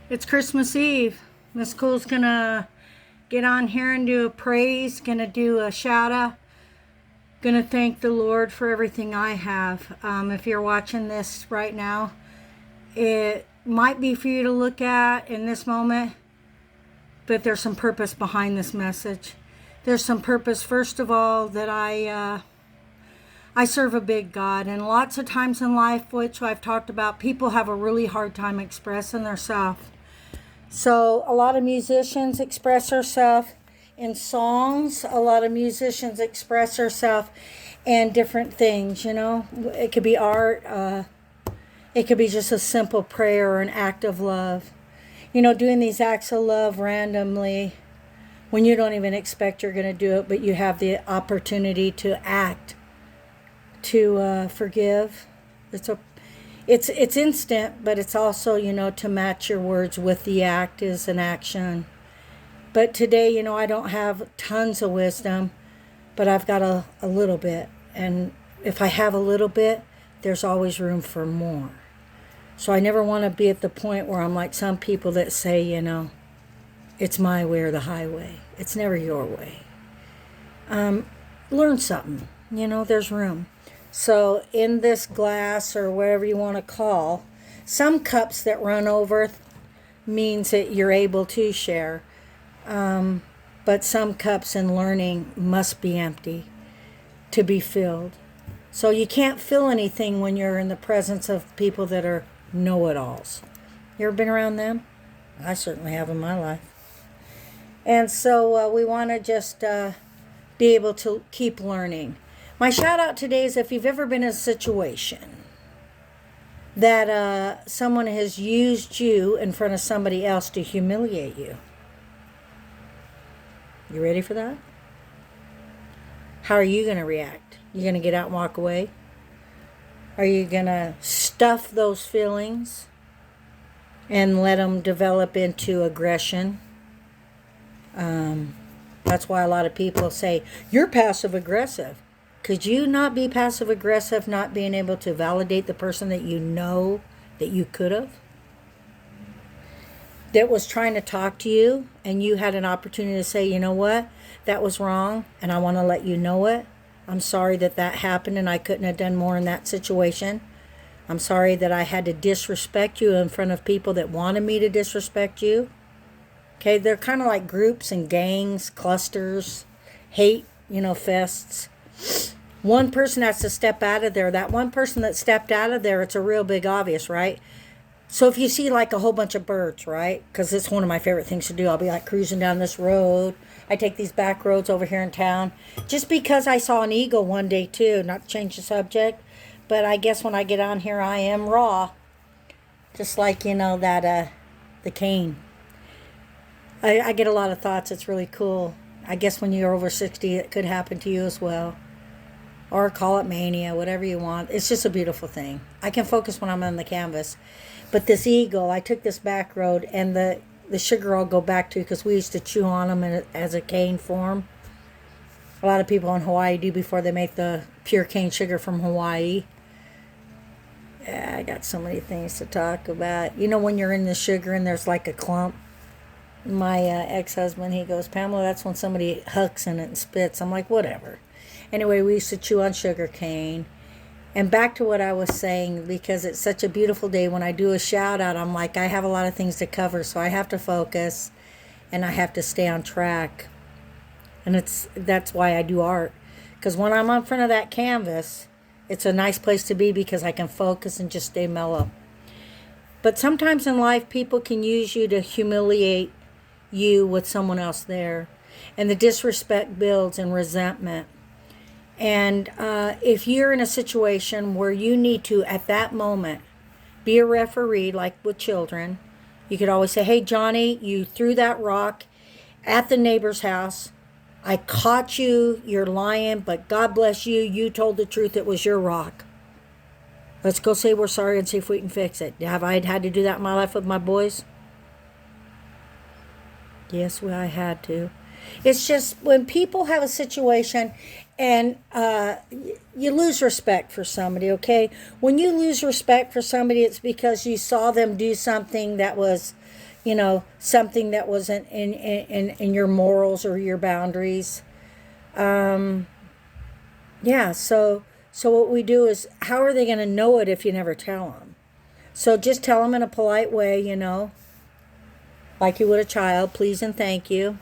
It's Christmas Eve. Miss Cool's gonna get on here and do a praise, gonna do a shout out, gonna thank the Lord for everything I have. If you're watching this right now, it might be for you to look at in this moment, but there's some purpose behind this message. There's some purpose, first of all, that I serve a big God, and lots of times in life, which I've talked about, people have a really hard time expressing themselves. So a lot of musicians express themselves in songs. A lot of musicians express themselves in different things, you know. It could be art. It could be just a simple prayer or an act of love. You know, doing these acts of love randomly when you don't even expect you're going to do it, but you have the opportunity to act, to forgive. It's instant, but it's also, you know, to match your words with the act is an action. But today, you know, I don't have tons of wisdom, but I've got a little bit. And if I have a little bit, there's always room for more. So I never want to be at the point where I'm like some people that say, you know, it's my way or the highway. It's never your way. Learn something. You know, there's room. So in this glass or whatever you want to call, some cups that run over means that you're able to share. But some cups in learning must be empty to be filled. So you can't fill anything when you're in the presence of people that are know-it-alls. You ever been around them? I certainly have in my life. And so we want to just be able to keep learning. My shout out today is if you've ever been in a situation that someone has used you in front of somebody else to humiliate you. You ready for that? How are you going to react? You going to get out and walk away? Are you going to stuff those feelings and let them develop into aggression? That's why a lot of people say, you're passive aggressive. Could you not be passive aggressive, not being able to validate the person that you know that you could have? That was trying to talk to you and you had an opportunity to say, you know what, that was wrong and I want to let you know it. I'm sorry that that happened and I couldn't have done more in that situation. I'm sorry that I had to disrespect you in front of people that wanted me to disrespect you. Okay, they're kind of like groups and gangs, clusters, hate, you know, fests. One person has to step out of there. That one person that stepped out of there, it's a real big obvious, right? So if you see like a whole bunch of birds, right? Because it's one of my favorite things to do. I'll be like cruising down this road. I take these back roads over here in town. Just because I saw an eagle one day too, not to change the subject. But I guess when I get on here, I am raw. Just like, you know, that, the cane. I get a lot of thoughts. It's really cool. I guess when you're over 60, it could happen to you as well. Or call it mania, whatever you want. It's just a beautiful thing. I can focus when I'm on the canvas. But this eagle, I took this back road, and the sugar I'll go back to because we used to chew on them as a cane form. A lot of people in Hawaii do before they make the pure cane sugar from Hawaii. Yeah, I got so many things to talk about. You know when you're in the sugar and there's like a clump? My ex-husband, he goes, Pamela, that's when somebody hucks in it and spits. I'm like, whatever. Anyway, we used to chew on sugar cane. And back to what I was saying, because it's such a beautiful day, when I do a shout out, I'm like, I have a lot of things to cover, so I have to focus and I have to stay on track. And that's why I do art. Because when I'm in front of that canvas, it's a nice place to be because I can focus and just stay mellow. But sometimes in life, people can use you to humiliate you with someone else there. And the disrespect builds and resentment. And if you're in a situation where you need to, at that moment, be a referee, like with children, you could always say, hey, Johnny, you threw that rock at the neighbor's house. I caught you. You're lying, but God bless you. You told the truth. It was your rock. Let's go say we're sorry and see if we can fix it. Have I had to do that in my life with my boys? Yes, well, I had to. It's just when people have a situation and you lose respect for somebody, okay? When you lose respect for somebody, it's because you saw them do something that was something that wasn't in your morals or your boundaries. Yeah, so what we do is, how are they going to know it if you never tell them? So just tell them in a polite way, like you would a child, please and thank you.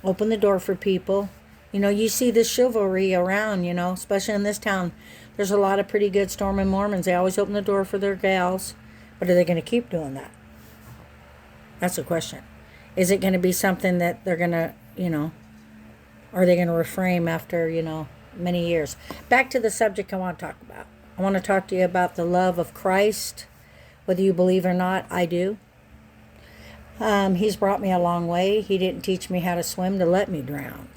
Open the door for people. You see this chivalry around, especially in this town. There's a lot of pretty good Storming Mormons. They always open the door for their gals. But are they going to keep doing that? That's the question. Is it going to be something that they're going to, are they going to refrain after, many years? Back to the subject I want to talk about. I want to talk to you about the love of Christ. Whether you believe or not, I do. He's brought me a long way. He didn't teach me how to swim to let me drown.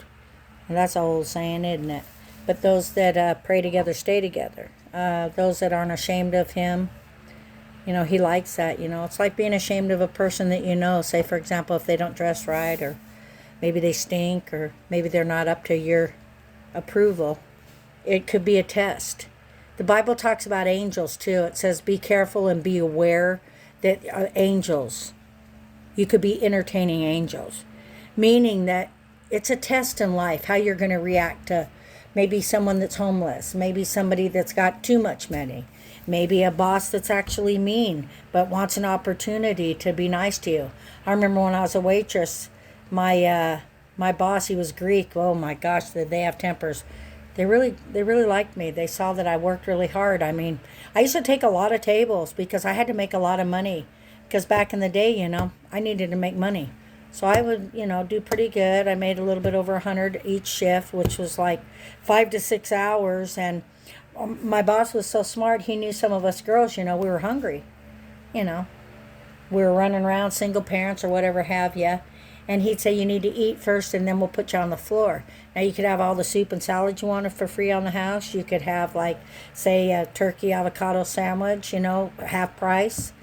And that's an old saying, isn't it? But those that pray together stay together. Those that aren't ashamed of him, he likes that. It's like being ashamed of a person that say, for example, if they don't dress right, or maybe they stink, or maybe they're not up to your approval. It could be a test. The Bible talks about angels too. It says, be careful and be aware that angels, you could be entertaining angels. Meaning that it's a test in life, how you're going to react to maybe someone that's homeless, maybe somebody that's got too much money, maybe a boss that's actually mean but wants an opportunity to be nice to you. I remember when I was a waitress, my boss, he was Greek. Oh my gosh, they have tempers. They really liked me. They saw that I worked really hard. I mean, I used to take a lot of tables because I had to make a lot of money. Because back in the day, I needed to make money. So I would, do pretty good. I made a little bit over 100 each shift, which was like 5 to 6 hours. And my boss was so smart. He knew some of us girls, we were hungry. We were running around, single parents or whatever have you. And he'd say, you need to eat first and then we'll put you on the floor. Now you could have all the soup and salad you wanted for free on the house. You could have say a turkey avocado sandwich, half price.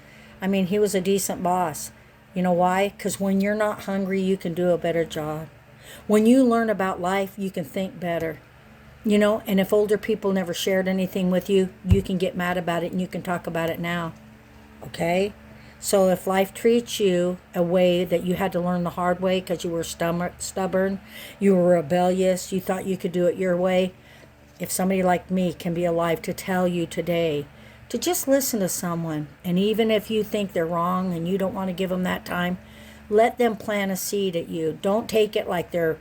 I mean, he was a decent boss. You know why? Because when you're not hungry, you can do a better job. When you learn about life, you can think better. And if older people never shared anything with you, you can get mad about it and you can talk about it now. Okay? So if life treats you a way that you had to learn the hard way because you were stubborn, you were rebellious, you thought you could do it your way, if somebody like me can be alive to tell you today to just listen to someone, and even if you think they're wrong and you don't want to give them that time, let them plant a seed at you. Don't take it like they're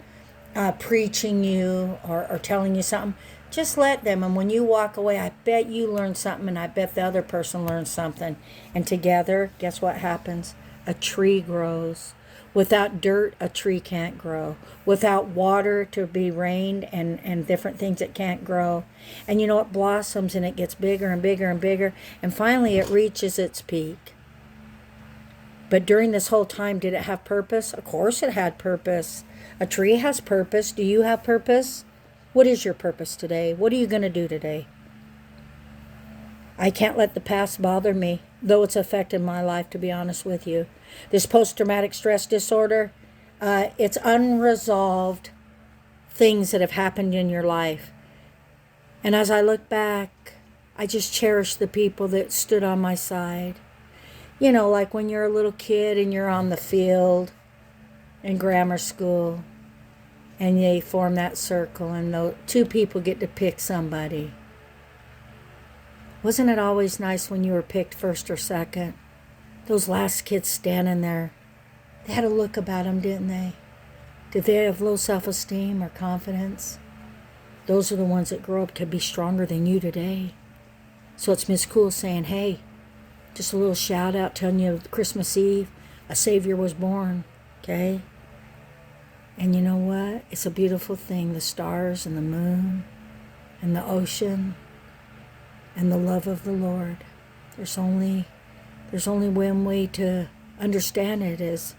preaching you or telling you something. Just let them, and when you walk away, I bet you learn something, and I bet the other person learns something. And together, guess what happens? A tree grows. Without dirt, a tree can't grow. Without water to be rained and different things, it can't grow. And it blossoms and it gets bigger and bigger and bigger. And finally, it reaches its peak. But during this whole time, did it have purpose? Of course it had purpose. A tree has purpose. Do you have purpose? What is your purpose today? What are you going to do today? I can't let the past bother me, though it's affected my life, to be honest with you. This post-traumatic stress disorder, it's unresolved things that have happened in your life. And as I look back, I just cherish the people that stood on my side. Like when you're a little kid and you're on the field in grammar school, and they form that circle, and the two people get to pick somebody. Wasn't it always nice when you were picked first or second? Those last kids standing there, they had a look about them, didn't they? Did they have low self-esteem or confidence? Those are the ones that grow up to be stronger than you today. So it's Miss Cool saying, hey, just a little shout out telling you Christmas Eve, a Savior was born, okay? And you know what? It's a beautiful thing. The stars and the moon and the ocean and the love of the Lord. There's only one way to understand it is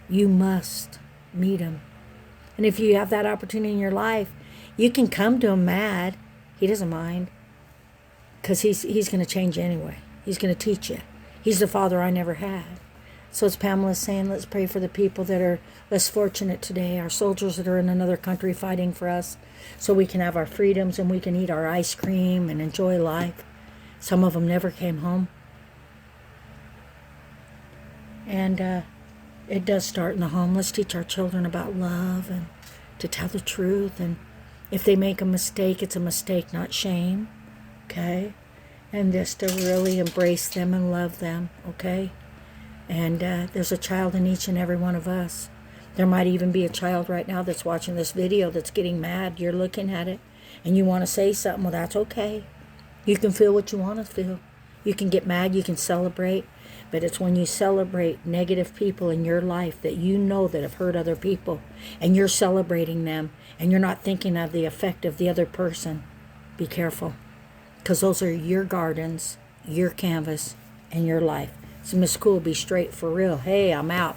you must meet him. And if you have that opportunity in your life, you can come to him mad. He doesn't mind. Because he's going to change you anyway. He's going to teach you. He's the Father I never had. So as Pamela's saying, let's pray for the people that are less fortunate today, our soldiers that are in another country fighting for us, so we can have our freedoms and we can eat our ice cream and enjoy life. Some of them never came home. And It does start in the home. Let's teach our children about love and to tell the truth. And if they make a mistake, it's a mistake, not shame. Okay? And just to really embrace them and love them. Okay? And there's a child in each and every one of us. There might even be a child right now that's watching this video that's getting mad. You're looking at it and you want to say something. Well, that's okay. You can feel what you want to feel. You can get mad. You can celebrate. But it's when you celebrate negative people in your life that you know that have hurt other people, and you're celebrating them, and you're not thinking of the effect of the other person. Be careful, because those are your gardens, your canvas, and your life. So Miss Cool, be straight for real. Hey, I'm out.